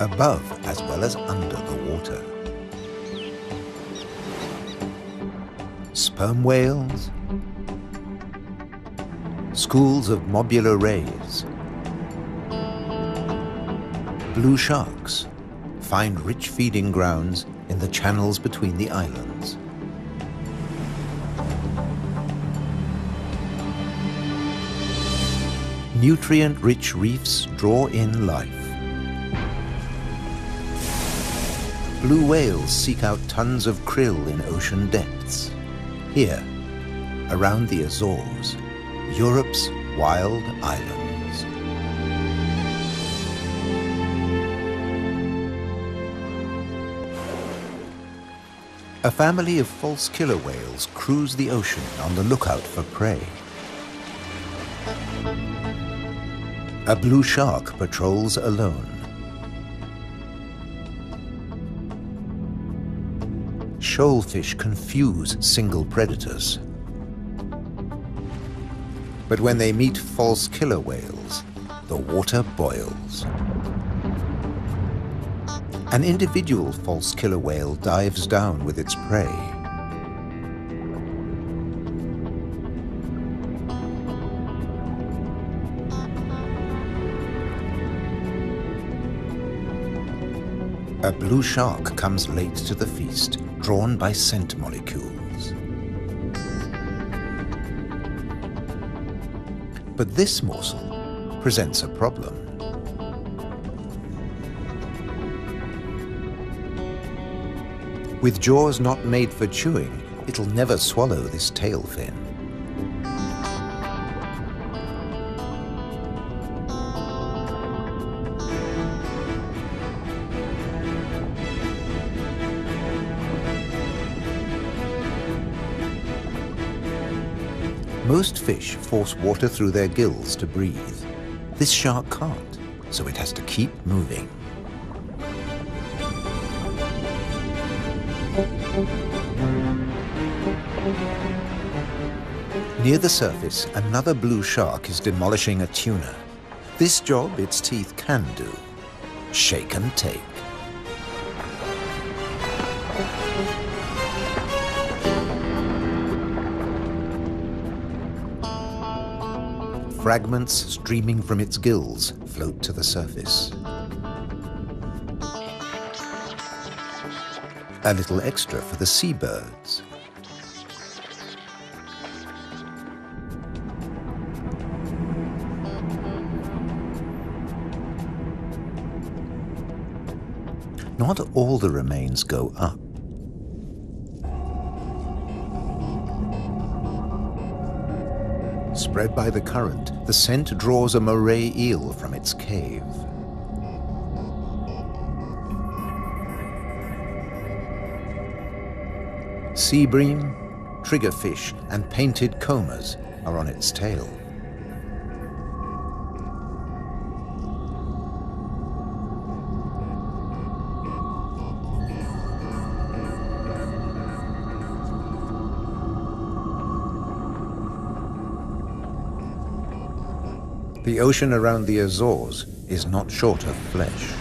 above as well as under the water. Sperm whales, schools of mobular rays, blue sharks find rich feeding grounds in the channels between the islands. Nutrient-rich reefs draw in life. Blue whales seek out tons of krill in ocean depths. Here, around the Azores, Europe's wild islands. A family of false killer whales cruise the ocean on the lookout for prey. A blue shark patrols alone. Shoalfish confuse single predators. But when they meet false killer whales, the water boils. An individual false killer whale dives down with its prey. A blue shark comes late to the feast, drawn by scent molecules. But this morsel presents a problem. With jaws not made for chewing, it'll never swallow this tail fin. Most fish force water through their gills to breathe. This shark can't, so it has to keep moving. Near the surface, another blue shark is demolishing a tuna. This job its teeth can do: shake and take. Fragments streaming from its gills float to the surface. A little extra for the seabirds. Not all the remains go up. Spread by the current, the scent draws a moray eel from its cave. Sea bream, triggerfish, and painted combers are on its tail. The ocean around the Azores is not short of flesh.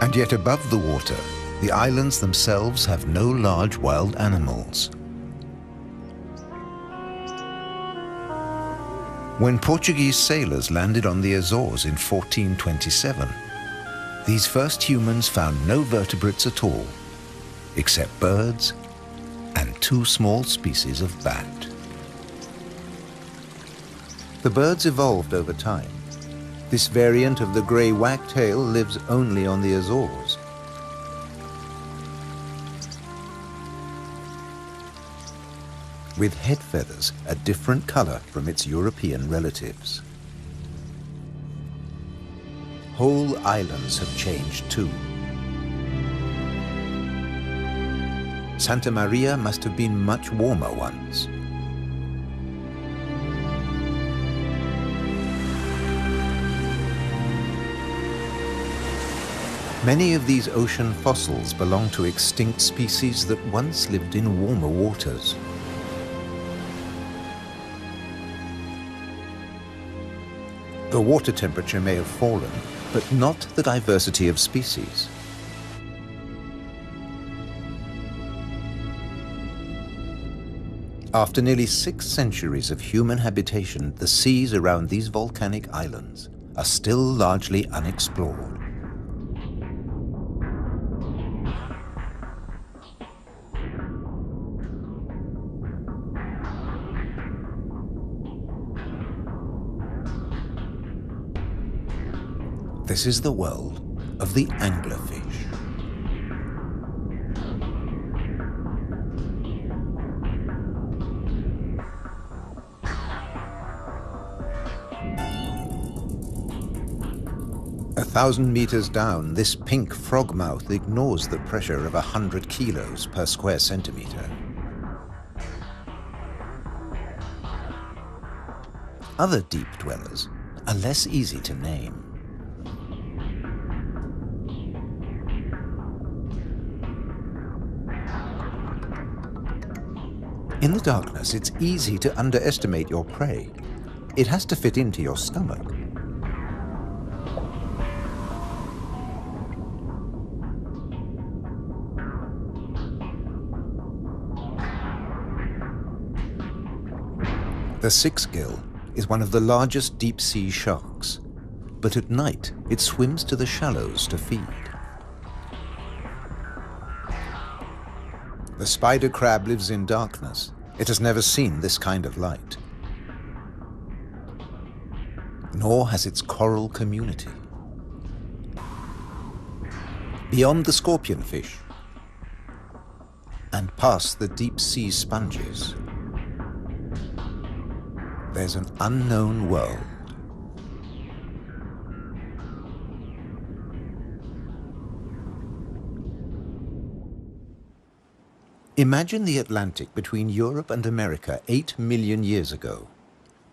And yet above the water, the islands themselves have no large wild animals. When Portuguese sailors landed on the Azores in 1427, these first humans found no vertebrates at all, except birds and two small species of bat. The birds evolved over time. This variant of the grey wagtail lives only on the Azores. With head feathers a different color from its European relatives. Whole islands have changed too. Santa Maria must have been much warmer once. Many of these ocean fossils belong to extinct species that once lived in warmer waters. The water temperature may have fallen, but not the diversity of species. After nearly 6 centuries of human habitation, the seas around these volcanic islands are still largely unexplored. This is the world of the anglerfish. A 1,000 meters down, this pink frogmouth ignores the pressure of 100 kilos per square centimeter. Other deep dwellers are less easy to name. In the darkness, it's easy to underestimate your prey. It has to fit into your stomach. The six-gill is one of the largest deep-sea sharks, but at night it swims to the shallows to feed. The spider crab lives in darkness. It has never seen this kind of light. Nor has its coral community. Beyond the scorpionfish and past the deep-sea sponges, there's an unknown world. Imagine the Atlantic between Europe and America 8 million years ago.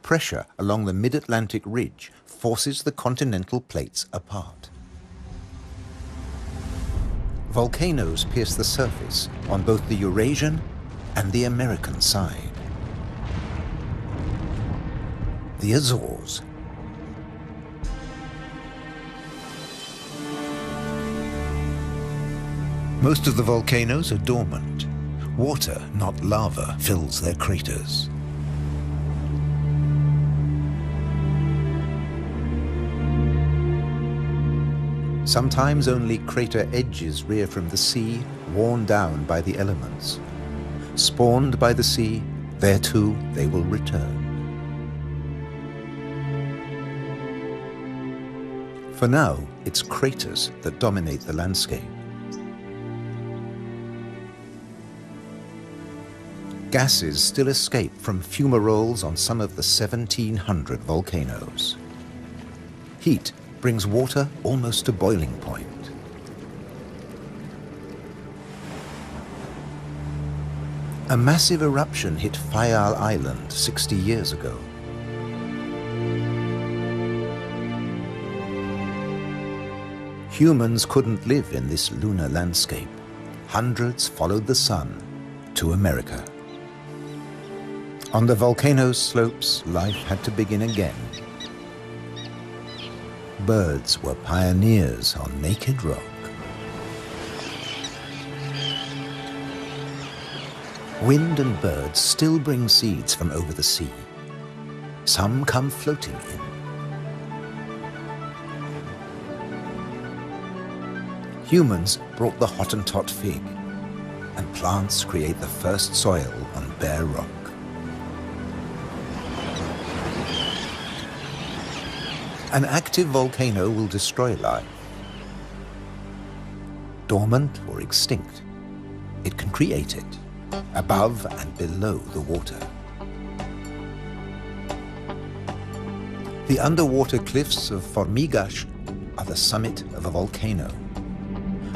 Pressure along the mid-Atlantic ridge forces the continental plates apart. Volcanoes pierce the surface on both the Eurasian and the American side. The Azores. Most of the volcanoes are dormant. Water, not lava, fills their craters. Sometimes only crater edges rear from the sea, worn down by the elements. Spawned by the sea, there too they will return. For now, it's craters that dominate the landscape. Gases still escape from fumaroles on some of the 1,700 volcanoes. Heat brings water almost to boiling point. A massive eruption hit Fayal Island 60 years ago. Humans couldn't live in this lunar landscape. Hundreds followed the sun to America. On the volcano's slopes, life had to begin again. Birds were pioneers on naked rock. Wind and birds still bring seeds from over the sea. Some come floating in. Humans brought the Hottentot fig, and plants create the first soil on bare rock. An active volcano will destroy life. Dormant or extinct, it can create it, above and below the water. The underwater cliffs of Formigas are the summit of a volcano.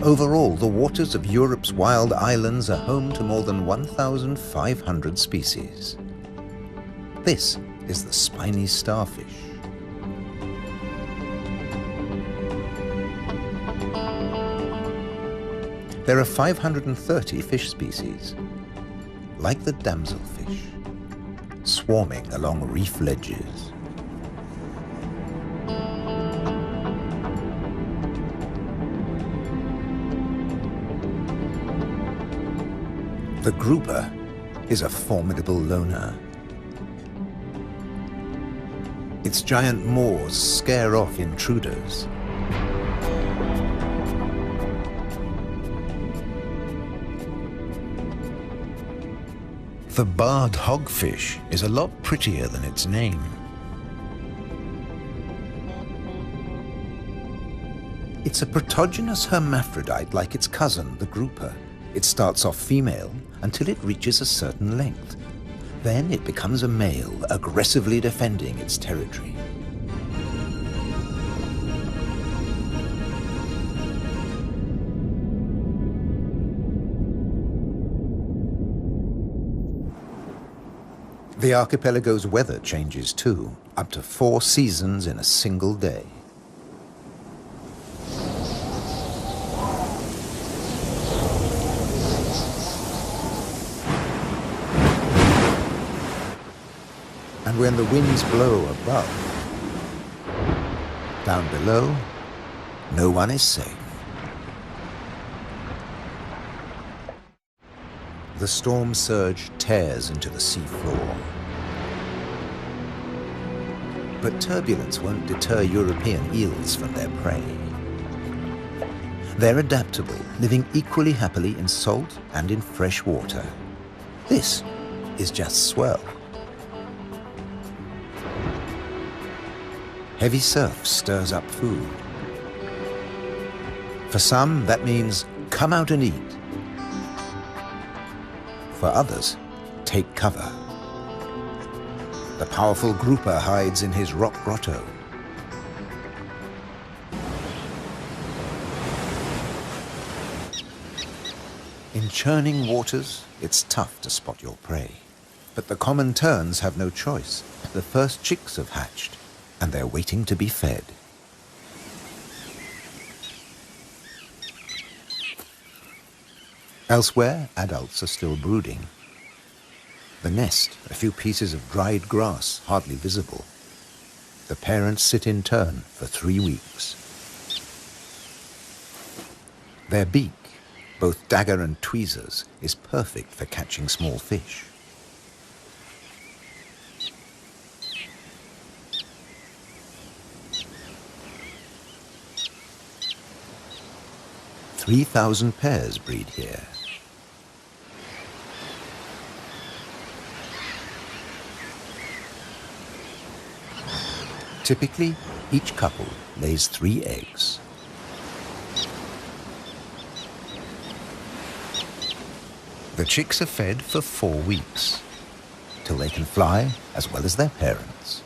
Overall, the waters of Europe's wild islands are home to more than 1,500 species. This is the spiny starfish. There are 530 fish species, like the damselfish, swarming along reef ledges. The grouper is a formidable loner. Its giant maws scare off intruders. The barred hogfish is a lot prettier than its name. It's a protogynous hermaphrodite like its cousin, the grouper. It starts off female until it reaches a certain length. Then it becomes a male, aggressively defending its territory. The archipelago's weather changes too, up to 4 seasons in a single day. And when the winds blow above, down below, no one is safe. The storm surge tears into the sea floor. But turbulence won't deter European eels from their prey. They're adaptable, living equally happily in salt and in fresh water. This is just swell. Heavy surf stirs up food. For some, that means come out and eat. For others, take cover. The powerful grouper hides in his rock grotto. In churning waters, it's tough to spot your prey. But the common terns have no choice. The first chicks have hatched, and they're waiting to be fed. Elsewhere, adults are still brooding. The nest, a few pieces of dried grass, hardly visible. The parents sit in turn for 3 weeks. Their beak, both dagger and tweezers, is perfect for catching small fish. "3,000 pairs breed here. Typically, each couple lays 3 eggs. The chicks are fed for 4 weeks, till they can fly as well as their parents.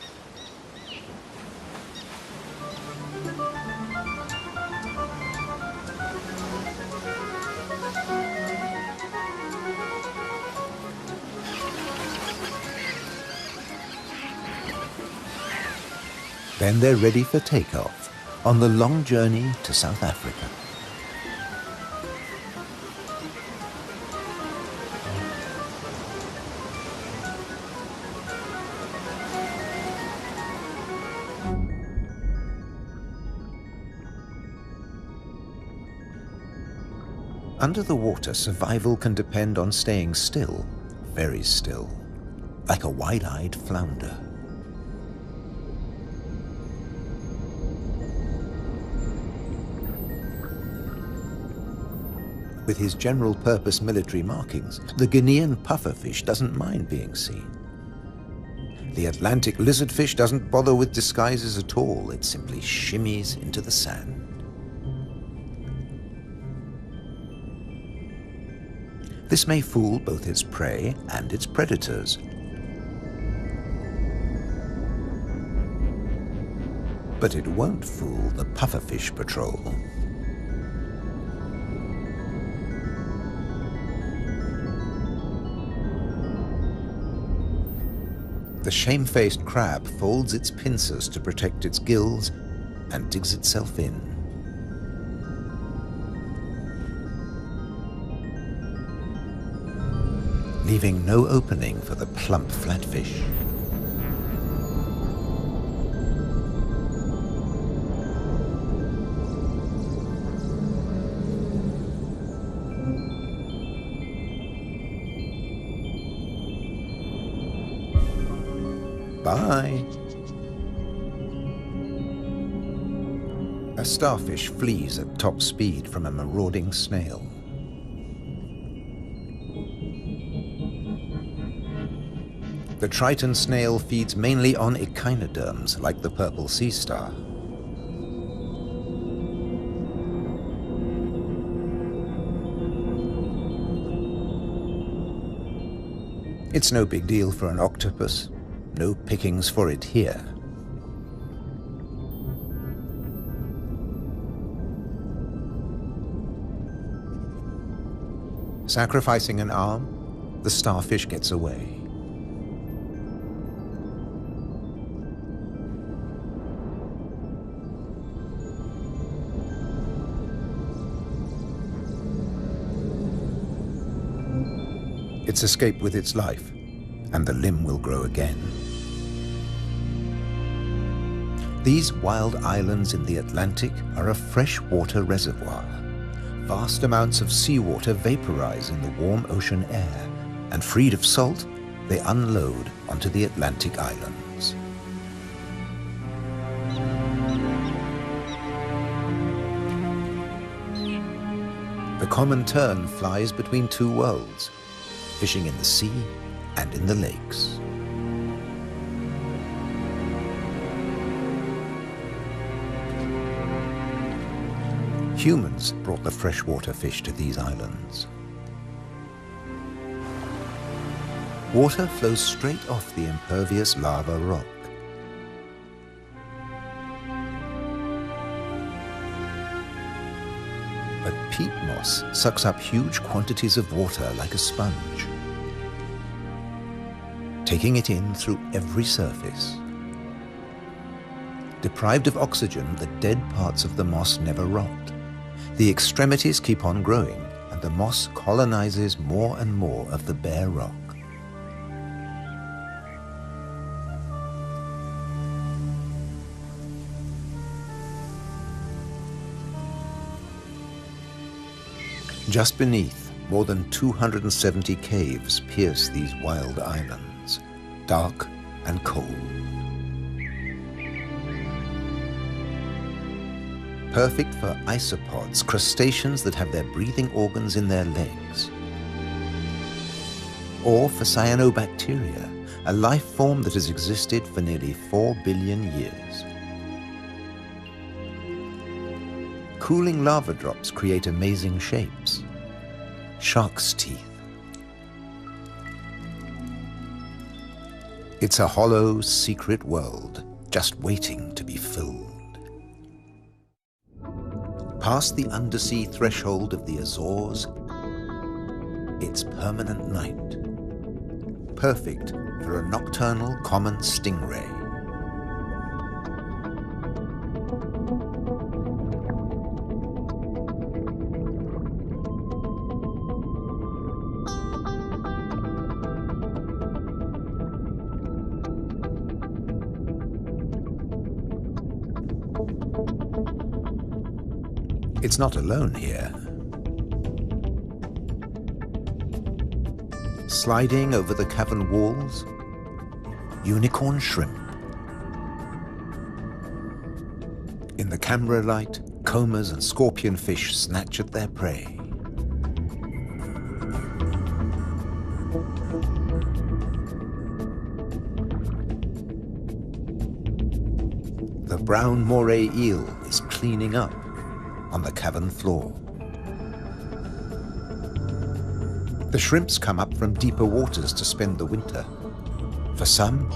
Then they're ready for takeoff on the long journey to South Africa. Under the water, survival can depend on staying still, very still, like a wide-eyed flounder. With his general-purpose military markings, the Guinean pufferfish doesn't mind being seen. The Atlantic lizardfish doesn't bother with disguises at all. It simply shimmies into the sand. This may fool both its prey and its predators. But it won't fool the pufferfish patrol. The shamefaced crab folds its pincers to protect its gills and digs itself in. Leaving no opening for the plump flatfish. Bye. A starfish flees at top speed from a marauding snail. The Triton snail feeds mainly on echinoderms like the purple sea star. It's no big deal for an octopus. No pickings for it here. Sacrificing an arm, the starfish gets away. It's escaped with its life, and the limb will grow again. These wild islands in the Atlantic are a freshwater reservoir. Vast amounts of seawater vaporize in the warm ocean air, and freed of salt, they unload onto the Atlantic islands. The common tern flies between two worlds, fishing in the sea and in the lakes. Humans brought the freshwater fish to these islands. Water flows straight off the impervious lava rock. But peat moss sucks up huge quantities of water like a sponge, taking it in through every surface. Deprived of oxygen, the dead parts of the moss never rot. The extremities keep on growing, and the moss colonizes more and more of the bare rock. Just beneath, more than 270 caves pierce these wild islands, dark and cold. Perfect for isopods, crustaceans that have their breathing organs in their legs. Or for cyanobacteria, a life form that has existed for nearly 4 billion years. Cooling lava drops create amazing shapes. Shark's teeth. It's a hollow, secret world, just waiting to be filled. Past the undersea threshold of the Azores, it's permanent night. Perfect for a nocturnal common stingray. It's not alone here. Sliding over the cavern walls, unicorn shrimp. In the camera light, combers and scorpionfish snatch at their prey. The brown moray eel is cleaning up on the cavern floor. The shrimps come up from deeper waters to spend the winter. For some,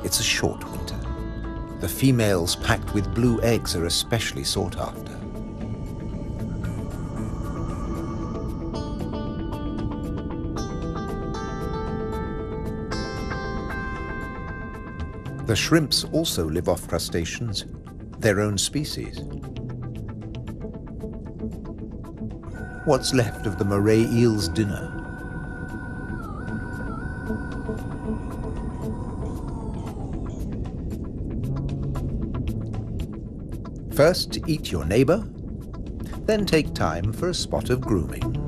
it's a short winter. The females packed with blue eggs are especially sought after. The shrimps also live off crustaceans, their own species. What's left of the moray eel's dinner? First, eat your neighbor, then take time for a spot of grooming.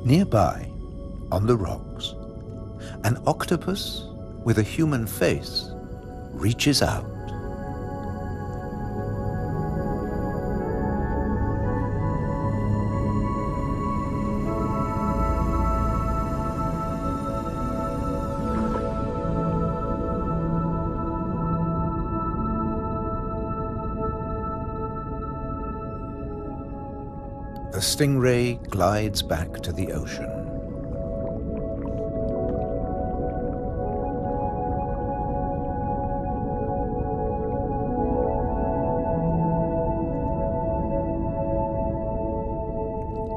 Nearby, on the rocks, an octopus with a human face reaches out. The stingray glides back to the ocean.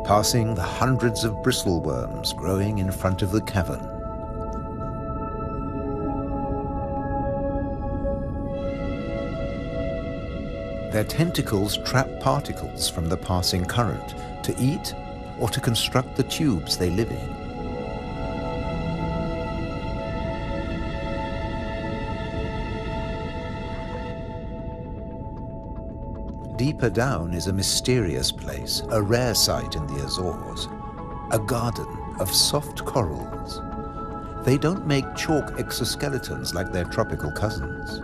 Passing the hundreds of bristleworms growing in front of the cavern. Their tentacles trap particles from the passing current to eat or to construct the tubes they live in. Deeper down is a mysterious place, a rare sight in the Azores, a garden of soft corals. They don't make chalk exoskeletons like their tropical cousins.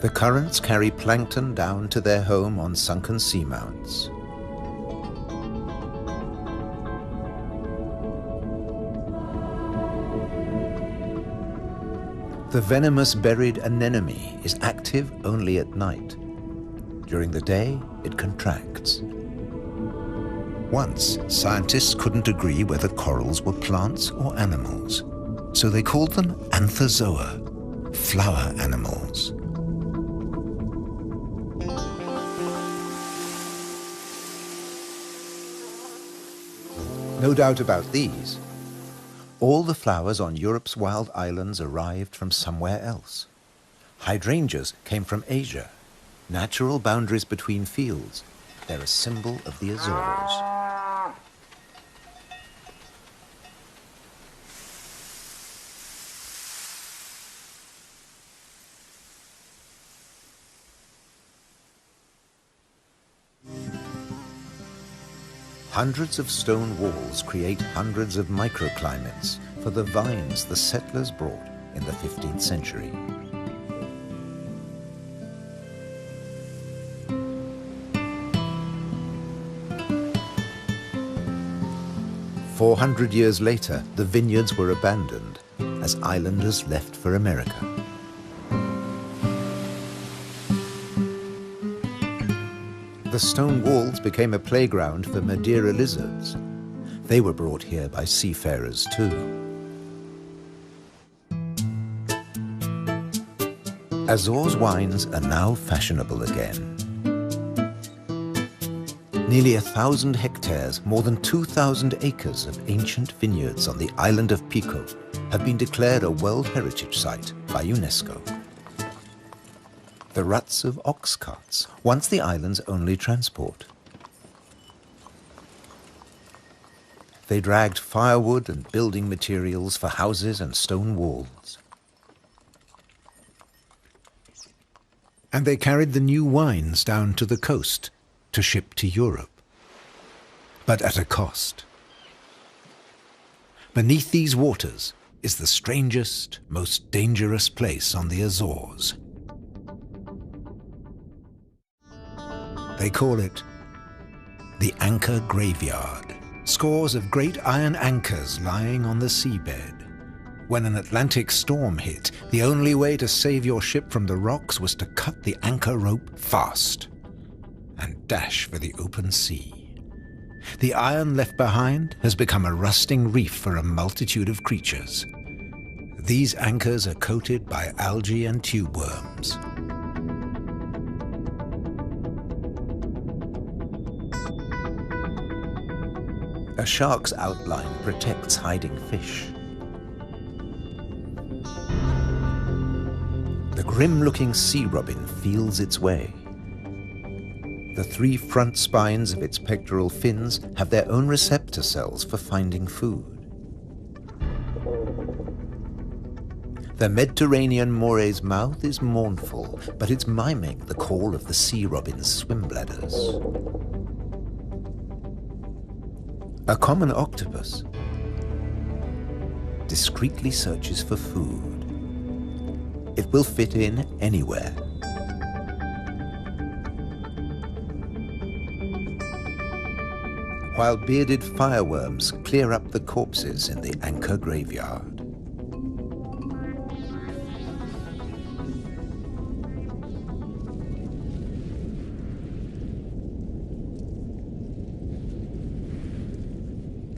The currents carry plankton down to their home on sunken seamounts. The venomous buried anemone is active only at night. During the day, it contracts. Once, scientists couldn't agree whether corals were plants or animals, so they called them anthozoa, flower animals. No doubt about these. All the flowers on Europe's wild islands arrived from somewhere else. Hydrangeas came from Asia. Natural boundaries between fields. They're a symbol of the Azores. Hundreds of stone walls create hundreds of microclimates for the vines the settlers brought in the 15th century. "400 years later, the vineyards were abandoned as islanders left for America. The stone walls became a playground for Madeira lizards. They were brought here by seafarers too. Azores wines are now fashionable again. Nearly 1,000 hectares, more than 2,000 acres of ancient vineyards on the island of Pico have been declared a World Heritage Site by UNESCO. The ruts of ox carts, once the island's only transport. They dragged firewood and building materials for houses and stone walls. And they carried the new wines down to the coast to ship to Europe, but at a cost. Beneath these waters is the strangest, most dangerous place on the Azores. They call it the Anchor Graveyard. Scores of great iron anchors lying on the seabed. When an Atlantic storm hit, the only way to save your ship from the rocks was to cut the anchor rope fast and dash for the open sea. The iron left behind has become a rusting reef for a multitude of creatures. These anchors are coated by algae and tube worms. A shark's outline protects hiding fish. The grim-looking sea robin feels its way. The 3 front spines of its pectoral fins have their own receptor cells for finding food. The Mediterranean mooray's mouth is mournful, but it's miming the call of the sea robin's swim bladders. A common octopus discreetly searches for food. It will fit in anywhere. While bearded fireworms clear up the corpses in the anchor graveyard.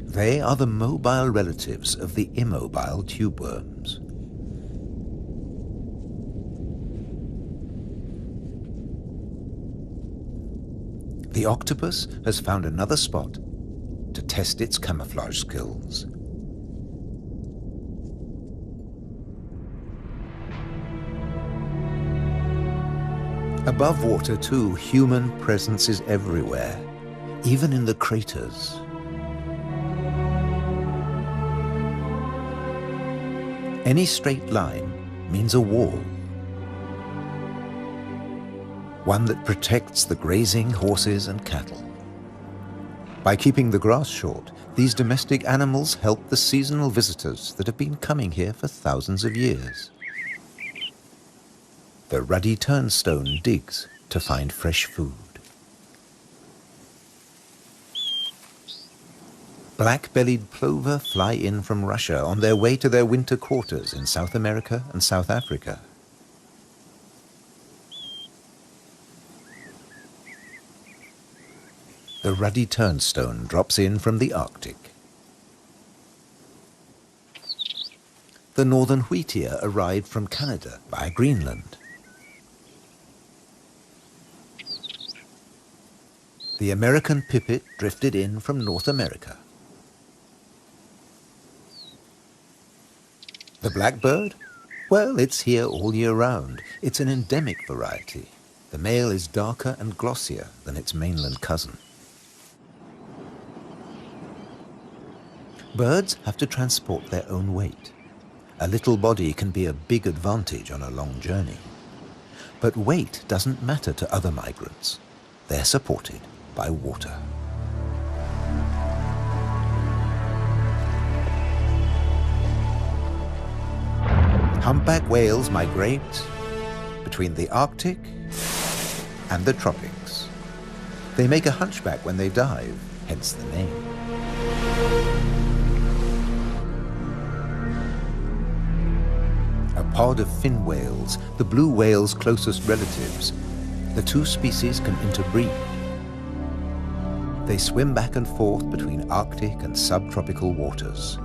They are the mobile relatives of the immobile tube worms. The octopus has found another spot to test its camouflage skills. Above water too, human presence is everywhere, even in the craters. Any straight line means a wall, one that protects the grazing horses and cattle. By keeping the grass short, these domestic animals help the seasonal visitors that have been coming here for thousands of years. The ruddy turnstone digs to find fresh food. Black-bellied plover fly in from Russia on their way to their winter quarters in South America and South Africa. The ruddy turnstone drops in from the Arctic. The northern wheatear arrived from Canada via Greenland. The American pipit drifted in from North America. The blackbird? Well, it's here all year round. It's an endemic variety. The male is darker and glossier than its mainland cousin. Birds have to transport their own weight. A little body can be a big advantage on a long journey. But weight doesn't matter to other migrants. They're supported by water. Humpback whales migrate between the Arctic and the tropics. They make a hunchback when they dive, hence the name. A pod of fin whales, the blue whale's closest relatives, the two species can interbreed. They swim back and forth between Arctic and subtropical waters.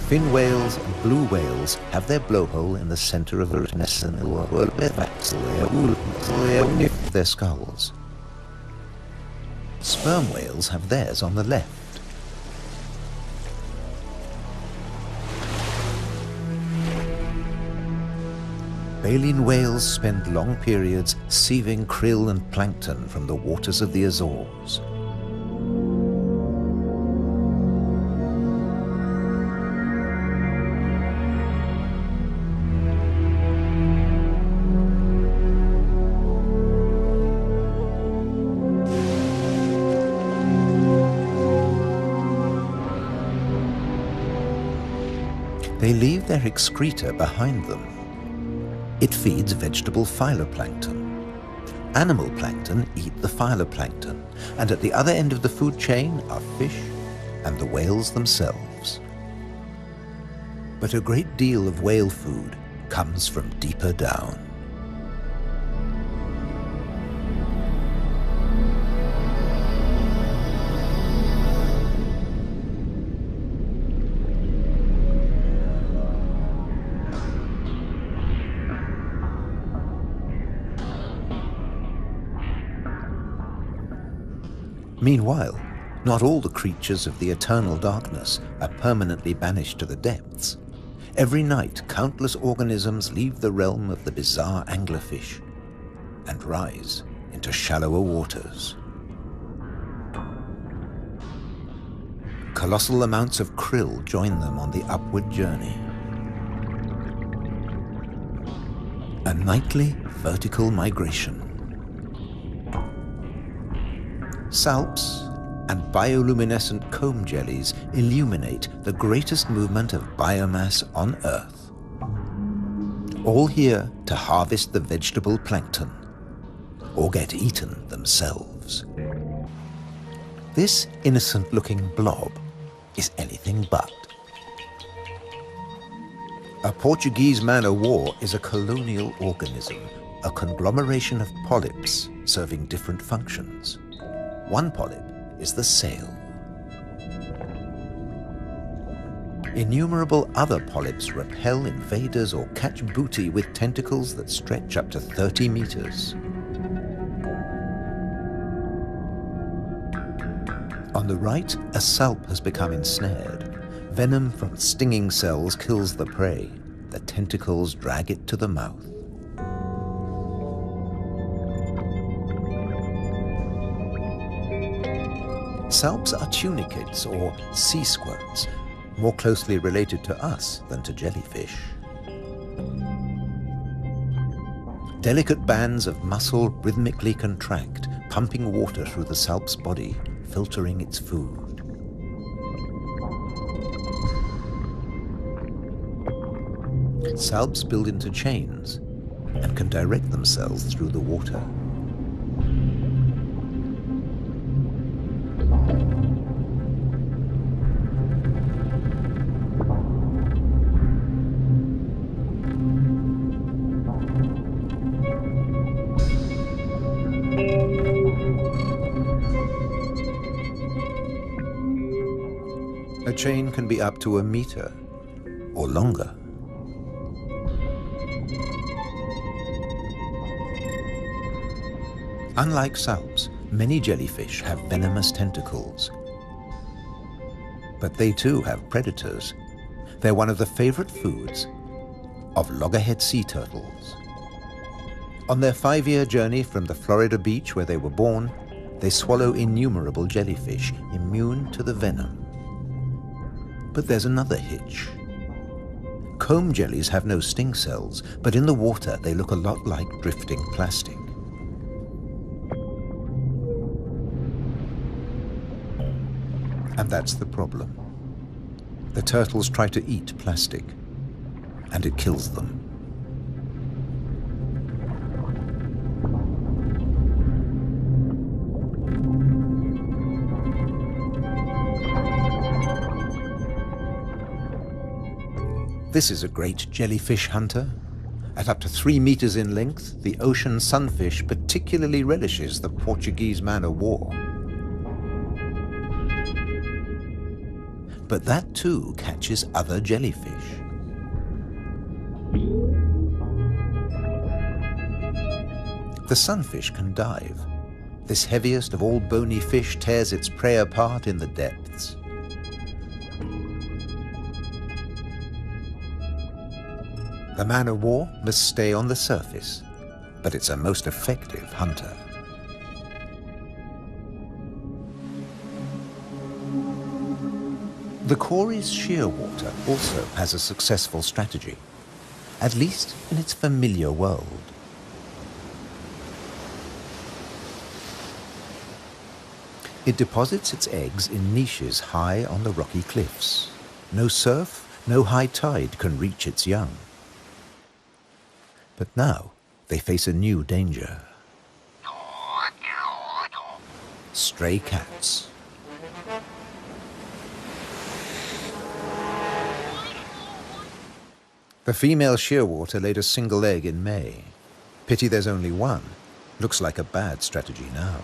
Fin whales and blue whales have their blowhole in the center of their skulls. Sperm whales have theirs on the left. Baleen whales spend long periods sieving krill and plankton from the waters of the Azores. They leave their excreta behind them. It feeds vegetable phytoplankton. Animal plankton eat the phytoplankton, and at the other end of the food chain are fish and the whales themselves. But a great deal of whale food comes from deeper down. Meanwhile, not all the creatures of the eternal darkness are permanently banished to the depths. Every night, countless organisms leave the realm of the bizarre anglerfish and rise into shallower waters. Colossal amounts of krill join them on the upward journey. A nightly vertical migration. Salps and bioluminescent comb jellies illuminate the greatest movement of biomass on Earth. All here to harvest the vegetable plankton, or get eaten themselves. This innocent-looking blob is anything but. A Portuguese man-o'-war is a colonial organism, a conglomeration of polyps serving different functions. One polyp is the sail. Innumerable other polyps repel invaders or catch booty with tentacles that stretch up to 30 meters. On the right, a salp has become ensnared. Venom from stinging cells kills the prey. The tentacles drag it to the mouth. Salps are tunicates or sea squirts, more closely related to us than to jellyfish. Delicate bands of muscle rhythmically contract, pumping water through the salp's body, filtering its food. Salps build into chains and can direct themselves through the water. A chain can be up to a meter or longer. Unlike salps, many jellyfish have venomous tentacles. But they too have predators. They're one of the favorite foods of loggerhead sea turtles. On their 5-year journey from the Florida beach where they were born, they swallow innumerable jellyfish immune to the venom. But there's another hitch. Comb jellies have no sting cells, but in the water they look a lot like drifting plastic. And that's the problem. The turtles try to eat plastic, and it kills them. This is a great jellyfish hunter. At up to 3 meters in length, the ocean sunfish particularly relishes the Portuguese man-o'-war. But that too catches other jellyfish. The sunfish can dive. This heaviest of all bony fish tears its prey apart in the depths. The man-o'-war must stay on the surface, but it's a most effective hunter. The Cory's shearwater also has a successful strategy, at least in its familiar world. It deposits its eggs in niches high on the rocky cliffs. No surf, no high tide can reach its young. But now they face a new danger. Stray cats. The female shearwater laid a single egg in May. Pity there's only one. Looks like a bad strategy now.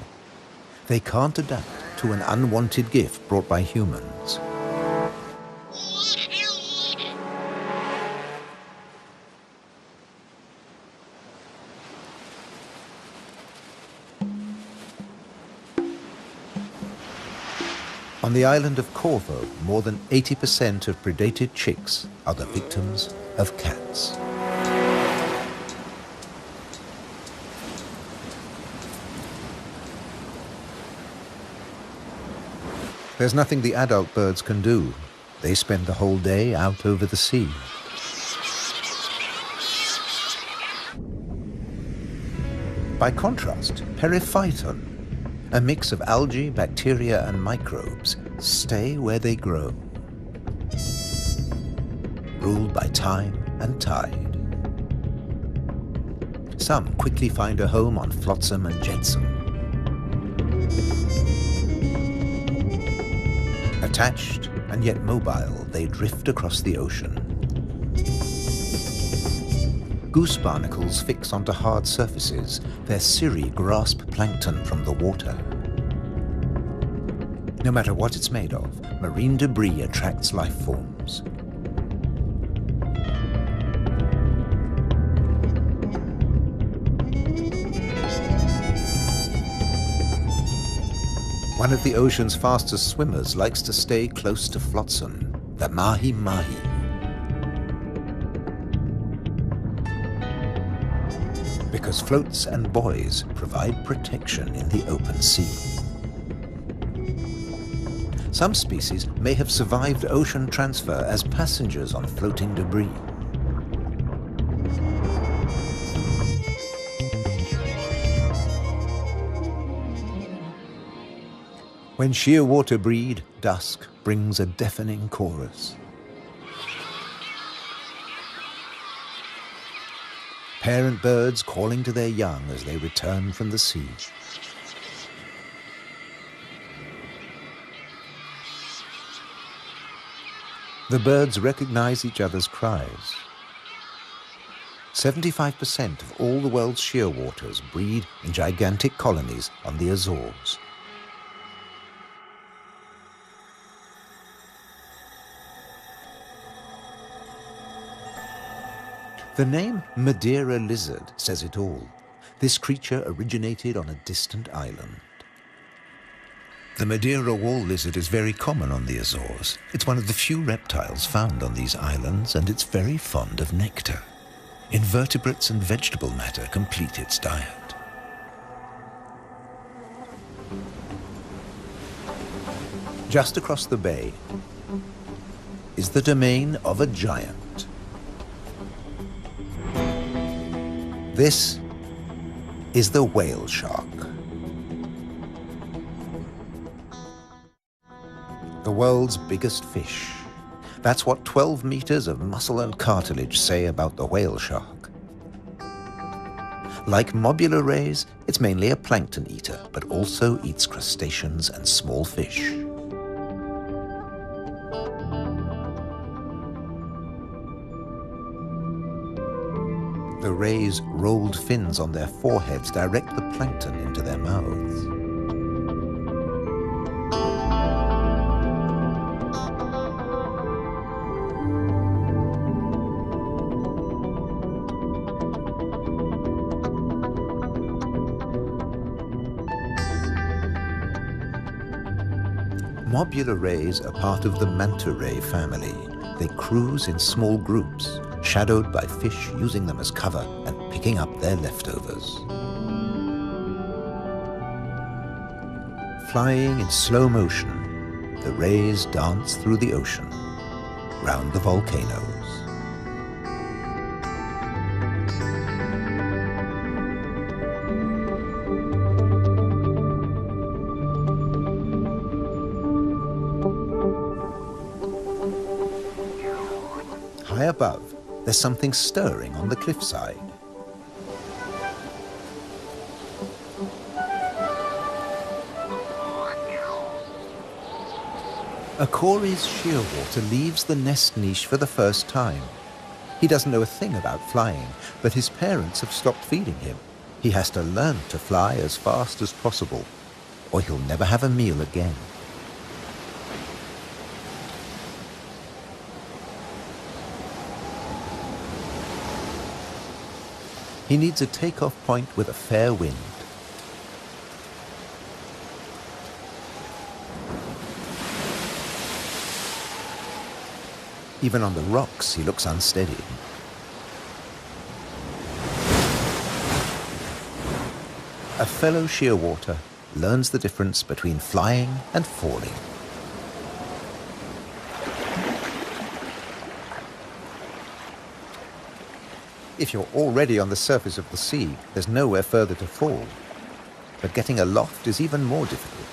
They can't adapt to an unwanted gift brought by humans. On the island of Corvo, more than 80% of predated chicks are the victims of cats. There's nothing the adult birds can do. They spend the whole day out over the sea. By contrast, periphyton, a mix of algae, bacteria, and microbes, stay where they grow, ruled by time and tide. Some quickly find a home on flotsam and jetsam. Attached and yet mobile, they drift across the ocean. Goose barnacles fix onto hard surfaces. Their cirri grasp plankton from the water. No matter what it's made of, marine debris attracts life forms. One of the ocean's fastest swimmers likes to stay close to flotsam, the mahi-mahi. Because floats and buoys provide protection in the open sea. Some species may have survived ocean transfer as passengers on floating debris. When shearwater breed, dusk brings a deafening chorus. Parent birds calling to their young as they return from the sea. The birds recognize each other's cries. 75% of all the world's shearwaters breed in gigantic colonies on the Azores. The name Madeira lizard says it all. This creature originated on a distant island. The Madeira wall lizard is very common on the Azores. It's one of the few reptiles found on these islands, and it's very fond of nectar. Invertebrates and vegetable matter complete its diet. Just across the bay is the domain of a giant. This is the whale shark. The world's biggest fish. That's what 12 meters of muscle and cartilage say about the whale shark. Like mobula rays, it's mainly a plankton eater, but also eats crustaceans and small fish. The rays' rolled fins on their foreheads direct the plankton into their mouths. Mobula rays are part of the manta ray family. They cruise in small groups, shadowed by fish using them as cover and picking up their leftovers. Flying in slow motion, the rays dance through the ocean, round the volcanoes. High above, there's something stirring on the cliffside. A Cory's shearwater leaves the nest niche for the first time. He doesn't know a thing about flying, but his parents have stopped feeding him. He has to learn to fly as fast as possible, or he'll never have a meal again. He needs a takeoff point with a fair wind. Even on the rocks, he looks unsteady. A fellow shearwater learns the difference between flying and falling. If you're already on the surface of the sea, there's nowhere further to fall. But getting aloft is even more difficult.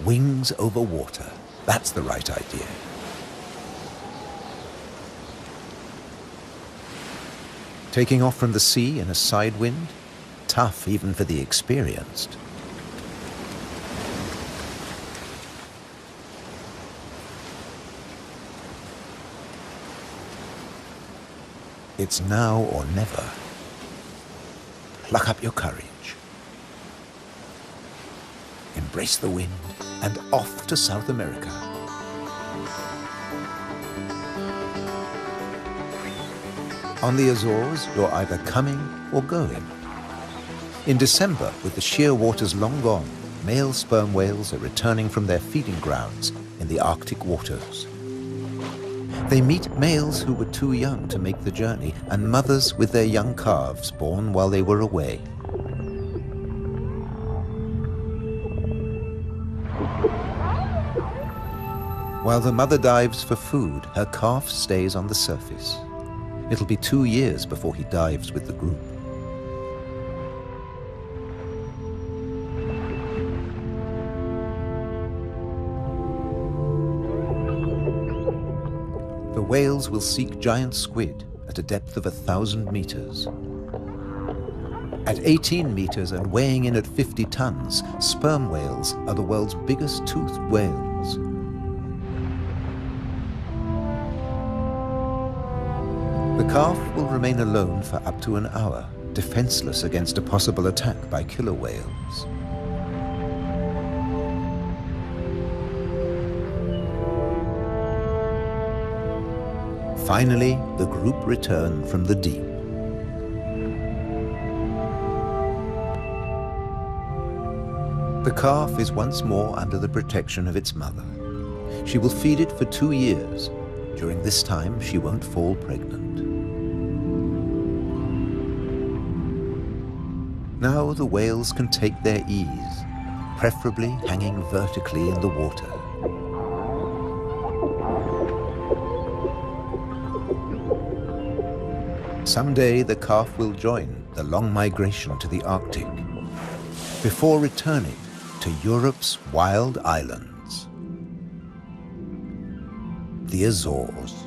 Wings over water. That's the right idea. Taking off from the sea in a side wind? Tough even for the experienced. It's now or never. Pluck up your courage. Embrace the wind and off to South America. On the Azores, you're either coming or going. In December, with the sheer waters long gone, male sperm whales are returning from their feeding grounds in the Arctic waters. They meet males who were too young to make the journey and mothers with their young calves born while they were away. While the mother dives for food, her calf stays on the surface. It'll be 2 years before he dives with the group. The whales will seek giant squid at a depth of 1,000 meters. At 18 meters and weighing in at 50 tons, sperm whales are the world's biggest toothed whales. The calf will remain alone for up to an hour, defenseless against a possible attack by killer whales. Finally, the group return from the deep. The calf is once more under the protection of its mother. She will feed it for 2 years. During this time, she won't fall pregnant. Now the whales can take their ease, preferably hanging vertically in the water. Someday the calf will join the long migration to the Arctic, before returning to Europe's wild islands, the Azores.